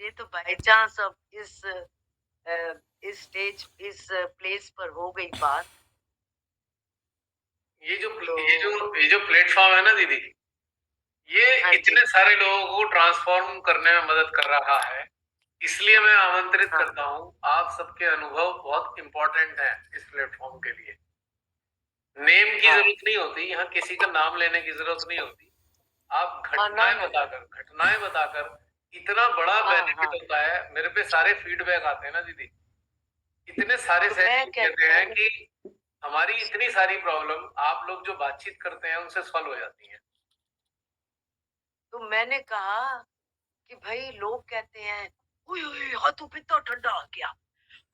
ये तो by chance अब इस स्टेज इस प्लेस पर हो गई बात। तो ये जो प्लेटफॉर्म है ना दीदी, ये हाँ इतने जी, सारे लोगों को ट्रांसफॉर्म करने में मदद कर रहा है। इसलिए मैं आमंत्रित हाँ, करता हूँ, आप सबके अनुभव बहुत इंपॉर्टेंट हैं इस प्लेटफॉर्म के लिए। नेम की हाँ। जरूरत नहीं होती, यहाँ किसी का नाम लेने की जरूरत नहीं होती। आप ना, ना, ना। घटनाएं बताकर इतना बड़ा हाँ, बेनिफिट हाँ। होता है। मेरे पे सारे फीडबैक आते हैं ना दीदी, इतने सारे तो मैं सहयोगी कहते कहती हैं हूँ कि हमारी इतनी सारी प्रॉब्लम आप लोग जो बातचीत करते हैं उनसे सॉल्व हो जाती है। तो मैंने कहा कि भई लोग कहते हैं, "ओए, ओए! हाथों पे इतना ठंडा आ गया।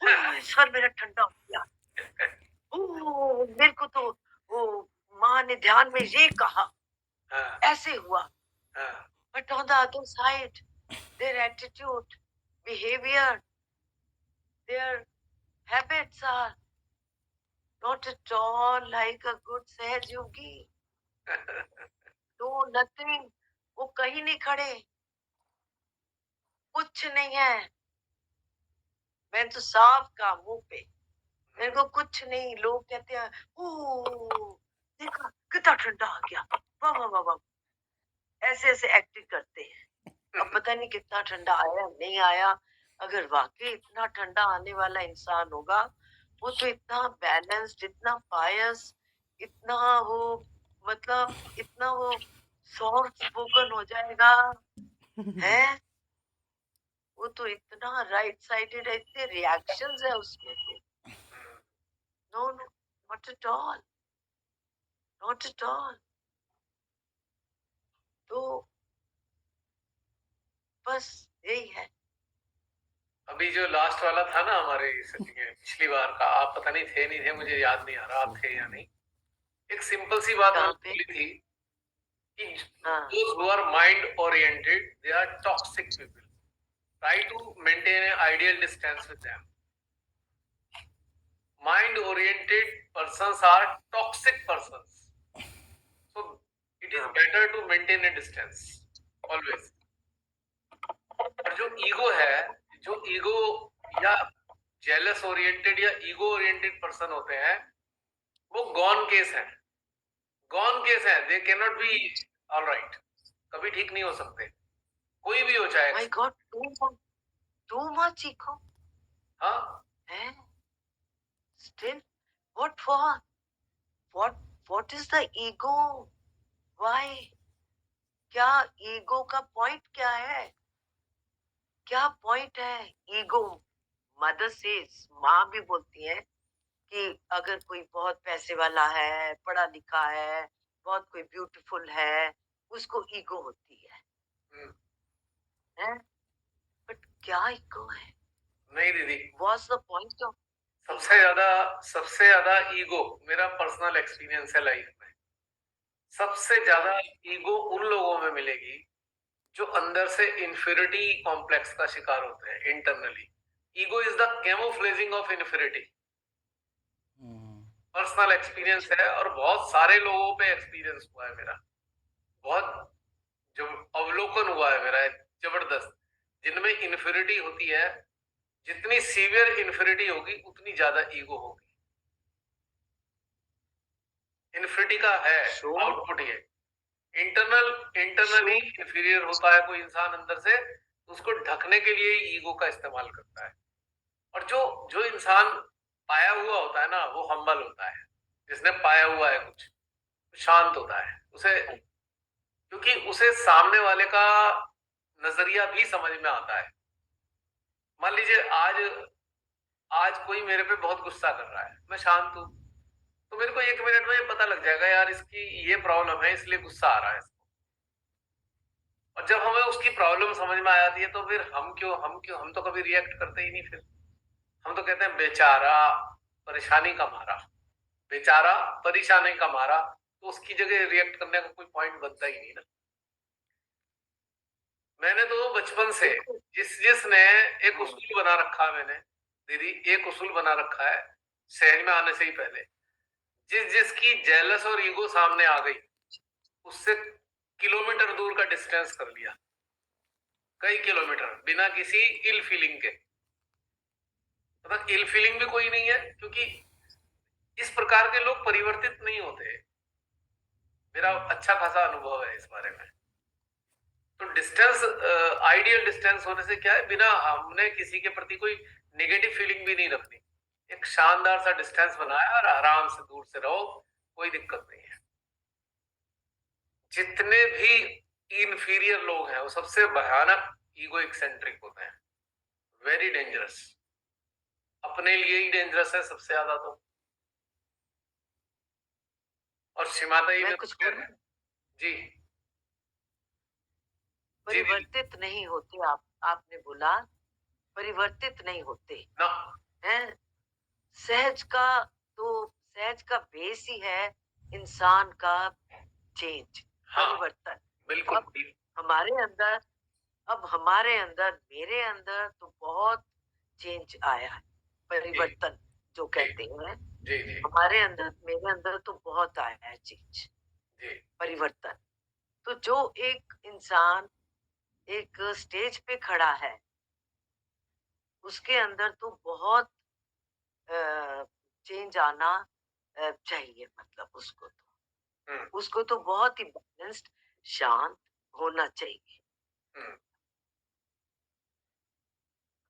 ओए, ओए! सर मेरा ठंडा हो गया। ओह! मेरे को तो वो माँ ने ध्यान में ये कहा, हाँ, ऐसे हुआ।" हाँ, But on the other side, their attitude, behavior, their habits are not at all like a good Sahaj Yogi. No, nothing. वो कहीं नहीं खड़े, कुछ नहीं है। मैंने तो साफ कहा मुँह पे, मेरे को कुछ नहीं। लोग कहते हैं, ओह! देखा कितना ठंडा आ गया। वाह, वाह, वाह, वाह! ऐसे-ऐसे एक्टिंग करते हैं। अब पता नहीं कितना ठंडा आया, नहीं आया। अगर वाक़ई इतना ठंडा आने वाला इंसान होगा, वो तो इतना बैलेंस्ड, इतना पायस, इतना वो मतलब इतना वो सॉफ्ट स्पोकन हो जाएगा, हैं? वो तो इतना राइट साइडेड है, इतने रिएक्शंस है उसमें तो। No, no, not at all, not at all. तो बस यही है। अभी जो लास्ट वाला था ना हमारे सेटिंग में पिछली बार का, आप पता नहीं थे नहीं थे, मुझे याद नहीं आ रहा आप थे या नहीं। एक सिंपल सी बात कहाँ हमने पे? बोली थी कि हाँ, those who are mind oriented, they are toxic people. Try to maintain an ideal distance with them. Mind oriented persons are toxic persons. So it is हाँ, better to maintain a distance always. और जो ego या jealous oriented या ego oriented person होते हैं, वो gone case है। Gone case है, they can not be all right, कभी ठीक नहीं हो सकते, कोई भी हो चाहे। My god! Too much echo हाँ, है। Still what for? What what is the ego? Why? क्या ईगो का पॉइंट क्या है? क्या पॉइंट है ईगो? मदर सेज, माँ भी बोलती है कि अगर कोई बहुत पैसे वाला है, पढ़ा लिखा है, बहुत कोई ब्यूटीफुल है, उसको ईगो होती है? बट क्या ईगो है? नहीं दीदी, व्हाट्स द पॉइंट ऑफ सबसे ईगो? ज्यादा सबसे ज्यादा ईगो, मेरा पर्सनल एक्सपीरियंस है लाइफ में, सबसे ज्यादा हाँ, ईगो उन लोगों में मिलेगी जो अंदर से इंफिनिटी कॉम्प्लेक्स का शिकार होते हैं internally. Ego is the camouflaging of infinity. Personal experience अच्छा, है और बहुत सारे लोगों पे एक्सपीरियंस हुआ है मेरा, बहुत जो अवलोकन हुआ है मेरा जबरदस्त। जिनमें इन्फिनिटी होती है, जितनी सीवियर इन्फिनिटी होगी उतनी ज्यादा ईगो होगी। इन्फिनिटी का है सो आउटपुट ये। इंटरनली सो इंफीरियर होता है कोई इंसान अंदर से, उसको ढकने के लिए ईगो का इस्तेमाल करता है। और जो जो इंसान पाया हुआ होता है ना, वो हम्बल होता है। जिसने पाया हुआ है कुछ, शांत होता है उसे, क्योंकि उसे सामने वाले का नजरिया भी समझ में आता है। मान लीजिए आज आज कोई मेरे पे बहुत गुस्सा कर रहा है, मैं शांत हूं, तो मेरे को 1 मिनट में ये पता लग जाएगा यार इसकी ये प्रॉब्लम है, इसलिए गुस्सा आ रहा है इसको। और जब हमें उसकी प्रॉब्लम समझ में आ जाती है तो फिर हम तो कभी रिएक्ट करते ही नहीं। फिर हम तो कहते हैं बेचारा, परेशानी का मारा, बेचारा परेशानी का मारा, तो उसकी जगह रिएक्ट करने का कोई पॉइंट बनता ही नहीं ना। मैंने तो बचपन से, देखो। जिसने एक हाँ, उसूल बना रखा है मैंने, दीदी एक उसूल बना रखा है शहर में आने से ही पहले, जिसकी जेलस और ईगो सामने आ गई, उससे किलोमीटर दूर का डिस्टेंस कर लिया। कई किलोमीटर बिना किसी इल फीलिंग के। मतलब इल फीलिंग भी कोई नहीं है, क्योंकि इस प्रकार के लोग परिवर्तित नहीं होते। मेरा अच्छा खासा अनुभव है इस बारे में। तो डिस्टेंस, आइडियल डिस्टेंस होने से क्या है, बिना हमने किसी के प्रति कोई नेगेटिव फीलिंग भी नहीं रखनी। एक शानदार सा डिस्टेंस बनाया और आराम से दूर से रहो, कोई दिक्कत नहीं है। जितने भी इंफीरियर लोग हैं वो सबसे भयानक ईगो एक्सेंट्रिक होते हैं, वेरी डेंजरस। अपने लिए ही डेंजरस है सबसे ज्यादा तो। और शिमाता जी मैं ने कुछ फिर बोलूं? जी जी जी परिवर्तित नहीं होते आप, आपने बोला परिवर्तित नहीं होते ना, हैं। सहज का सहज का बेस ही है इंसान का चेंज, हाँ परिवर्तन। बिल्कुल। अब हमारे अंदर अब हमारे अंदर, मेरे अंदर तो बहुत चेंज आया है, जी परिवर्तन जो जी कहते हैं। जी जी हमारे अंदर, मेरे अंदर तो बहुत आया है चेंज, जी परिवर्तन। तो जो एक इंसान एक स्टेज पे खड़ा है, उसके अंदर तो बहुत चेंज आना चाहिए। मतलब हम्म उसको तो बहुत ही बैलेंस्ड, शांत होना चाहिए। हम्म।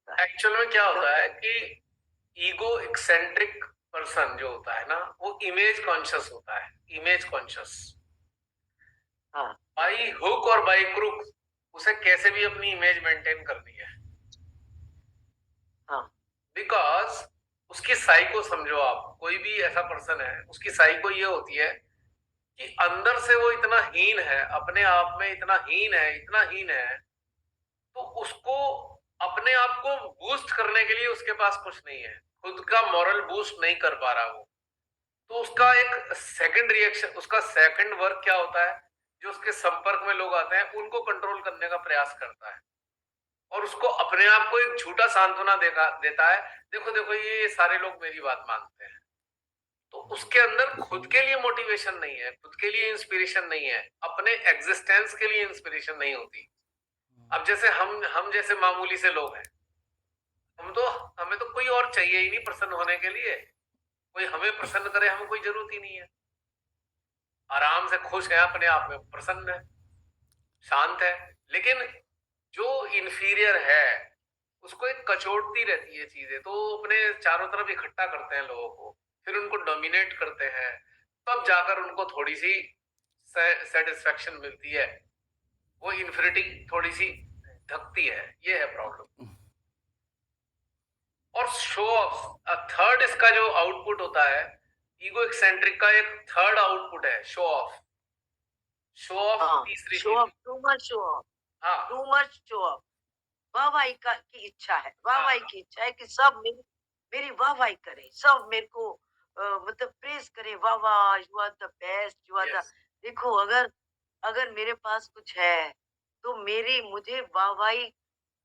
एक्चुअल में क्या तो होता है कि ईगो एक्सेंट्रिक पर्सन जो होता है ना, वो इमेज कॉन्शियस होता है, इमेज कॉन्शियस। हाँ बाई हुक और बाई क्रुक उसे कैसे भी अपनी इमेज मेंटेन करनी है। हाँ बिकॉज उसकी साइको समझो आप, कोई भी ऐसा पर्सन है, उसकी साइको ये होती है कि अंदर से वो इतना हीन है, अपने आप में इतना हीन है, इतना हीन है, तो उसको अपने आप को बूस्ट करने के लिए उसके पास कुछ नहीं है, खुद का मॉरल बूस्ट नहीं कर पा रहा वो। तो उसका एक सेकंड रिएक्शन, उसका सेकंड वर्क क्या होता है, जो उसके संपर्क में लोग आते हैं उनको कंट्रोल करने का प्रयास करता है, और उसको अपने आप को एक झूठा सांत्वना देता है, देखो देखो ये सारे लोग मेरी बात मानते हैं। तो उसके अंदर खुद के लिए मोटिवेशन नहीं है, खुद के लिए इंस्पिरेशन नहीं है, अपने एग्जिस्टेंस के लिए इंस्पिरेशन नहीं होती। अब जैसे हम जैसे मामूली से लोग हैं, हमें तो कोई और चाहिए ही नहीं प्रसन्न होने के लिए। कोई हमें प्रसन्न करे, हमें कोई जरूरत ही नहीं है। आराम से खुश है, अपने आप में प्रसन्न है, शांत है। लेकिन जो इंफीरियर है उसको एक कचोटती रहती है चीजें, तो अपने चारों तरफ इकट्ठा करते हैं लोगों को, फिर उनको डोमिनेट करते हैं, तब जाकर उनको थोड़ी सी सेटिस्फेक्शन मिलती है। वो इन्फिनिटी थोड़ी सी धकती है, ये है प्रॉब्लम। और शो ऑफ थर्ड, इसका जो आउटपुट होता है ईगो एक्सेंट्रिक का, एक थर्ड आउटपुट है शो ऑफ। शो ऑफ हाँ, तीसरी शो चीज। Of, too much show off, हाँ टू मच शो ऑफ। वाहवाही का की इच्छा है, वाहवाही हाँ की इच्छा है कि सब मेरी मेरी वाहवाही करें, सब मेरे को मतलब प्रेज करें, वाह वाह, you are the best, you are the. Yes, देखो, अगर अगर मेरे पास कुछ है तो मेरी मुझे वाहवाही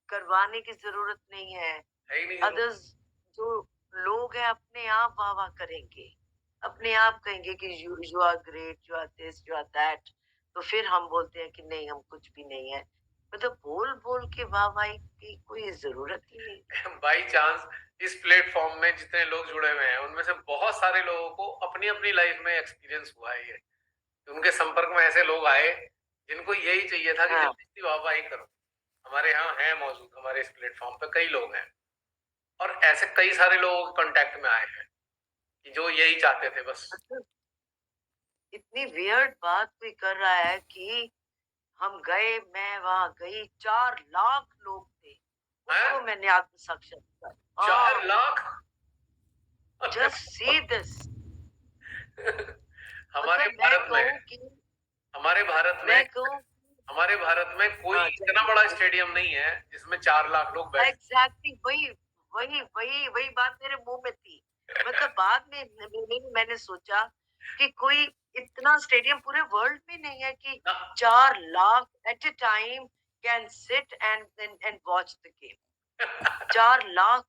करवाने की जरूरत नहीं है। है ही नहीं जरूरत। अदर्स जो लोग हैं अपने आप वाह वाह करेंगे, अपने आप कहेंगे कि you you are great, you are this, you are that. तो फिर हम बोलते हैं कि नहीं, हम कुछ भी नहीं है। मतलब बोल बोल के वाह वाही की कोई जरूरत ही नहीं। बाई चांस इस प्लेटफॉर्म में जितने लोग जुड़े हुए हैं उनमें से बहुत सारे लोगों को अपनी अपनी लाइफ में एक्सपीरियंस हुआ है ये, उनके संपर्क में ऐसे लोग आए जिनको यही चाहिए था कि हाँ, जल्दी से वाहवाही करो। हमारे यहाँ है मौजूद, हमारे इस प्लेटफॉर्म पे कई लोग हैं, और ऐसे कई सारे लोगों के कांटेक्ट में आए हैं कि जो यही चाहते थे बस। मतलब इतनी वियर्ड बात कोई कर रहा है कि हम गए, मैं वहां गई, 4 लाख लोग थे, हैं? उनको मैंने आत्म साक्षात्कार। चार हाँ, लाख जस्ट सी दिस। हमारे मतलब भारत में, हमारे भारत में, मैं कहूँ हमारे भारत में कोई हाँ, इतना बड़ा स्टेडियम नहीं है जिसमें 4 लाख लोग बैठ। एग्जैक्टली वही वही वही वही बात मेरे मुंह में थी। मतलब बाद में मैंने सोचा कि कोई इतना स्टेडियम पूरे वर्ल्ड में नहीं है कि ना, 4 lakh at a time can sit and and watch the game. 4 lakh,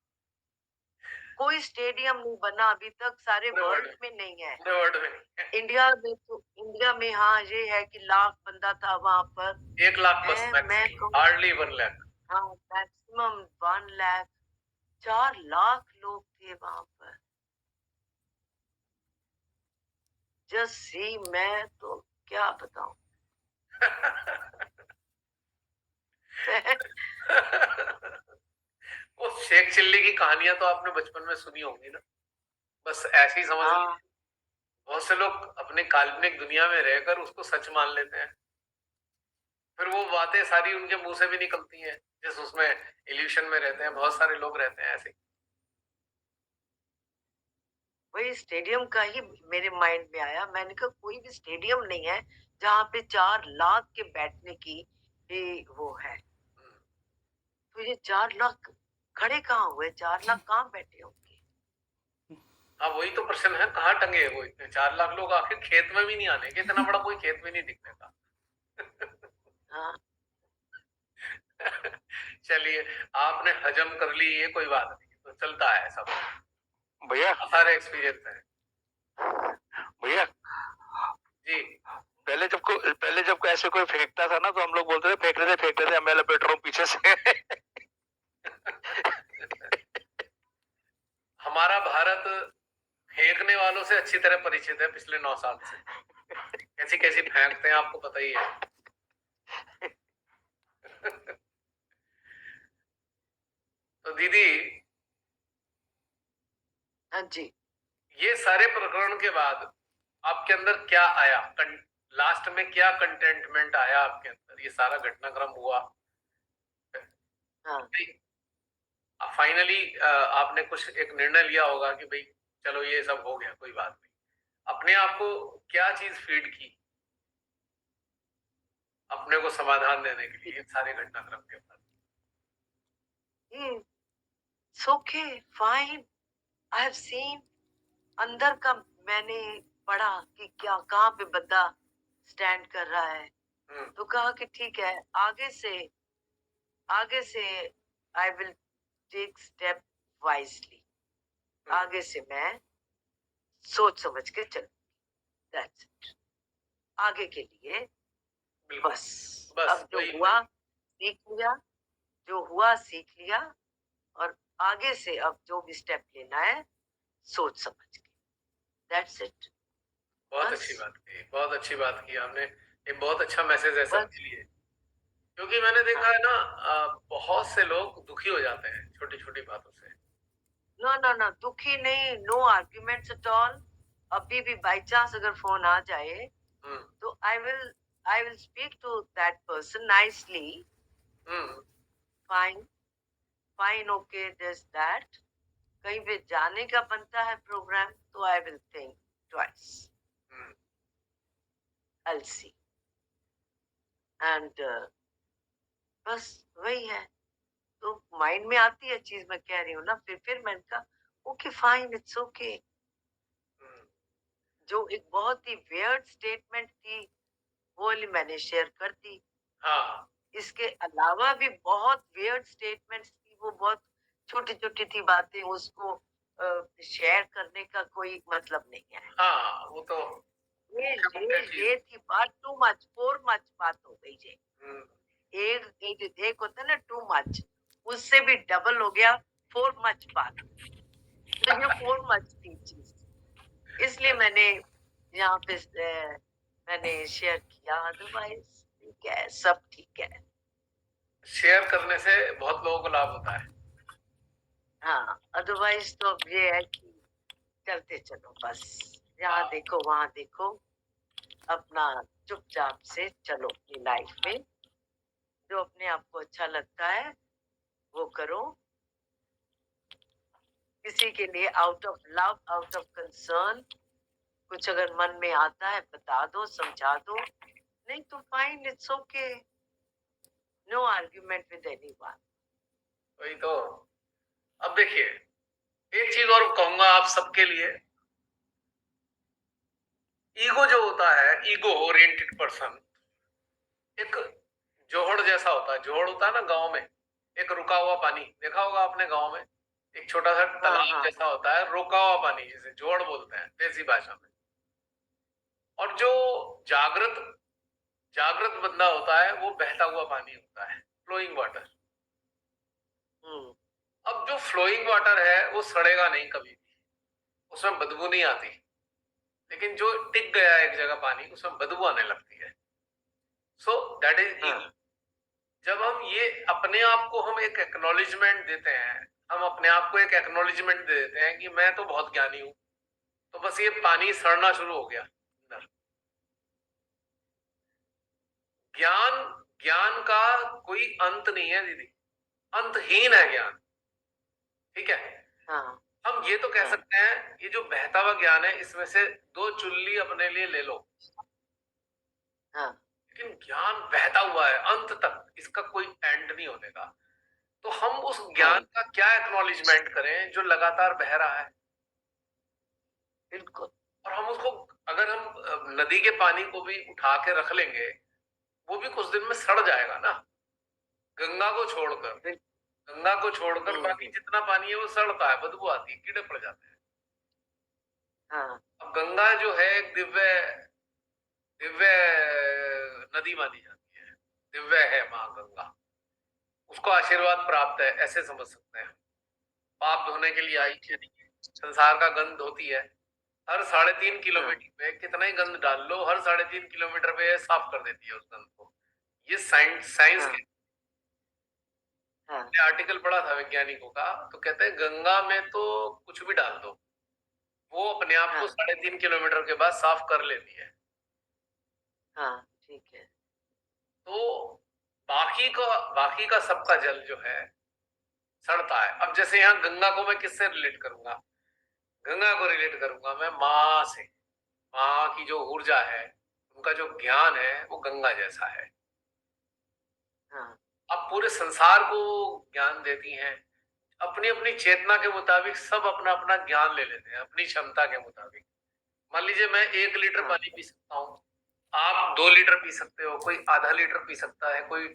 कोई स्टेडियम नहीं बना अभी तक, सारे पूरे वर्ल्ड वर्ल्ड में, में नहीं है। पूरे वर्ल्ड में नहीं। इंडिया में हाँ ये है कि लाख बंदा था वहां पर। 1 लाख बस मैं मैक्सिमम, कहूँ हार्डली 1 लाख। हाँ, मैक्सिमम 1 लाख 4 लाख लोग थे वहाँ पर। जस्ट सी, मैं तो क्या बताऊँ? वो शेख चिल्ली की कहानियां तो आपने बचपन में सुनी होंगी ना, बस ऐसे ही समझ लीजिए। हाँ, बहुत से लोग अपने काल्पनिक दुनिया में रहकर उसको सच मान लेते हैं, फिर वो बातें सारी उनके मुंह से भी निकलती हैं, जिस उसमें इल्यूशन में रहते हैं। बहुत सारे लोग रहते हैं ऐसे। वही स्टेडियम का ही मेरे माइंड में आया। मैंने कहा कोई भी स्टेडियम नहीं है जहाँ पे 4 लाख के बैठने की वो है। तो ये 4 लाख खड़े कहाँ हुए? 4 लाख कहाँ बैठे होंगे? हाँ, वही तो प्रश्न है, कहाँ टंगे हैं वो इतने 4 लाख लोग? आखिर खेत में भी नहीं आने के, इतना बड़ा कोई खेत में नहीं दिखने का। हाँ, चलिए, आपने हजम कर ली, ये कोई बात नहीं, तो चलता है सब। भैया सारे एक्सपीरियंस है भैया जी। पहले जब कोई ऐसे कोई फेंकता था ना, तो हम लोग बोलते थे फेंक रहे थे, मैं लपेट रहा हूँ पीछे से। हमारा भारत फेंकने वालों से अच्छी तरह परिचित है पिछले 9 साल से। कैसी कैसी फेंकते हैं आपको पता ही है। तो दीदी, हाँ जी। ये सारे प्रकरण के बाद आपके अंदर क्या आया? लास्ट में क्या कंटेंटमेंट आया आपके अंदर? ये सारा घटनाक्रम हुआ, हाँ, फाइनली आपने कुछ एक निर्णय लिया होगा कि भाई चलो ये सब हो गया, कोई बात नहीं। अपने आप को क्या चीज फीड की अपने को समाधान देने के लिए इन सारे घटनाक्रम के बाद? It's okay, fine. I have seen अंदर का। मैंने पढ़ा कि क्या कहाँ पे बंदा स्टैंड कर रहा है। तो कहा कि ठीक है, आगे से I will take step wisely. आगे से मैं सोच समझ के चल। That's it. आगे के लिए बिल्कुल, बस। बस अब जो वही हुआ सीख लिया, जो हुआ सीख लिया, और आगे से अब जो भी स्टेप लेना है सोच समझ के। That's it. बहुत बस अच्छी बात की, बहुत अच्छी बात की आपने। ये बहुत अच्छा मैसेज है बस। सबके लिए, क्योंकि मैंने देखा हाँ, है ना, बहुत से लोग दुखी हो जाते हैं छोटी छोटी बातों से। नो नो नो, दुखी नहीं, नो आर्ग्यूमेंट्स एट ऑल। अभी भी बाई चांस अगर फोन आ जाए हम्म तो I will speak to that person nicely. Hmm fine, fine, okay, this that. कहीं पे जाने का बनता है प्रोग्राम तो I will think twice. Hmm. I see. And बस वही है। तो माइंड में आती है चीज, मैं कह रही हूँ ना। फिर मैंने कहा ओके फाइन, इट्स ओके। जो एक बहुत ही वियर्ड स्टेटमेंट थी वो वाली मैंने शेयर कर दी। हाँ इसके अलावा भी बहुत वियर्ड स्टेटमेंट्स थी, वो बहुत छोटी छोटी थी बातें, उसको शेयर करने का कोई मतलब नहीं है। हाँ, वो तो ये मुख्य मुख्य चीज। ये थी बात, टू मच, फोर मच बात हो गई ये। हम्म, एक होता है ना टू मच, उससे भी डबल हो गया, फोर मच बात। तो ये फोर मच थी चीज, इसलिए मैंने यहाँ पे मैंने शेयर किया। अदरवाइज ठीक है, सब ठीक है। शेयर करने से बहुत लोगों को लाभ होता है। हाँ, अदरवाइज तो अब ये है कि चलते चलो बस। यहाँ हाँ, देखो वहां देखो, अपना चुपचाप से चलो अपनी लाइफ में। जो अपने आप को अच्छा लगता है वो करो। किसी के लिए out of love, out of concern कुछ अगर मन में आता है बता दो, समझा दो। नहीं तो fine, it's okay. No argument with anyone. वही तो। अब देखिए, एक चीज और कहूंगा आप सबके लिए। ईगो जो होता है, ईगो ओरिएंटेड पर्सन, एक जोहड़ जैसा होता है। जोहड़ होता है ना गांव में, एक रुका हुआ पानी, देखा होगा आपने गांव में। एक छोटा सा हाँ तालाब हाँ जैसा होता है, रुका हुआ पानी, जिसे जोहड़ बोलते हैं देसी भाषा में। और जो जागृत जागृत बंदा होता है वो बहता हुआ पानी होता है, फ्लोइंग वाटर। फ्लोइंग वाटर है वो सड़ेगा नहीं कभी भी, उसमें बदबू नहीं आती। लेकिन जो टिक गया है एक जगह पानी, उसमें बदबू आने लगती है। So that is ego. हाँ जब हम ये अपने आप को हम एक एक्नॉलेजमेंट देते हैं, हम अपने आप को एक एक्नॉलेजमेंट दे देते हैं कि मैं तो बहुत ज्ञानी हूं, तो बस ये पानी सड़ना शुरू हो गया अंदर। ज्ञान ज्ञान का कोई अंत नहीं है दीदी, अंतहीन है ज्ञान। ठीक है, हाँ हम ये तो कह हाँ सकते हैं ये जो बहता हुआ ज्ञान है इसमें से 2 चुल्ली अपने लिए ले लो, हाँ लेकिन ज्ञान बहता हुआ है अंत तक, इसका कोई एंड नहीं होने का। तो हम उस ज्ञान हाँ का क्या एक्नॉलेजमेंट करें जो लगातार बह रहा है। बिल्कुल और हम उसको, अगर हम नदी के पानी को भी उठा के रख लेंगे, वो भी कुछ दिन में सड़ जाएगा ना। गंगा को छोड़कर, बिल्कुल गंगा को छोड़कर बाकी जितना पानी है वो सड़ता है, बदबू आती है, कीड़े पड़ जाते हैं। हाँ अब गंगा जो है एक दिव्य दिव्य नदी मानी जाती है, दिव्य है माँ गंगा, उसको आशीर्वाद प्राप्त है, ऐसे समझ सकते हैं। पाप धोने के लिए आई थी, संसार का गंध धोती है। हर 3.5 किलोमीटर पे कितना ही गंद डाल लो, हर 3.5 किलोमीटर पे साफ कर देती है उस गंद को। ये साइंस हाँ के हाँ आर्टिकल पढ़ा था वैज्ञानिकों का, तो कहते हैं गंगा में तो कुछ भी डाल दो, वो अपने आप को हाँ 3.5 किलोमीटर के बाद साफ कर लेती है। हाँ ठीक है तो बाकी का सबका जल जो है सड़ता है। अब जैसे यहाँ गंगा को मैं किससे रिलेट करूंगा? गंगा को रिलेट करूंगा मैं माँ से। माँ की जो ऊर्जा है, उनका जो ज्ञान है, वो गंगा जैसा है। हाँ अब पूरे संसार को ज्ञान देती हैं, अपनी अपनी चेतना के मुताबिक सब अपना अपना ज्ञान ले लेते हैं, अपनी क्षमता के मुताबिक। मान लीजिए मैं 1 लीटर हाँ पानी पी सकता हूँ, आप 2 लीटर पी सकते हो, कोई आधा लीटर पी सकता है, कोई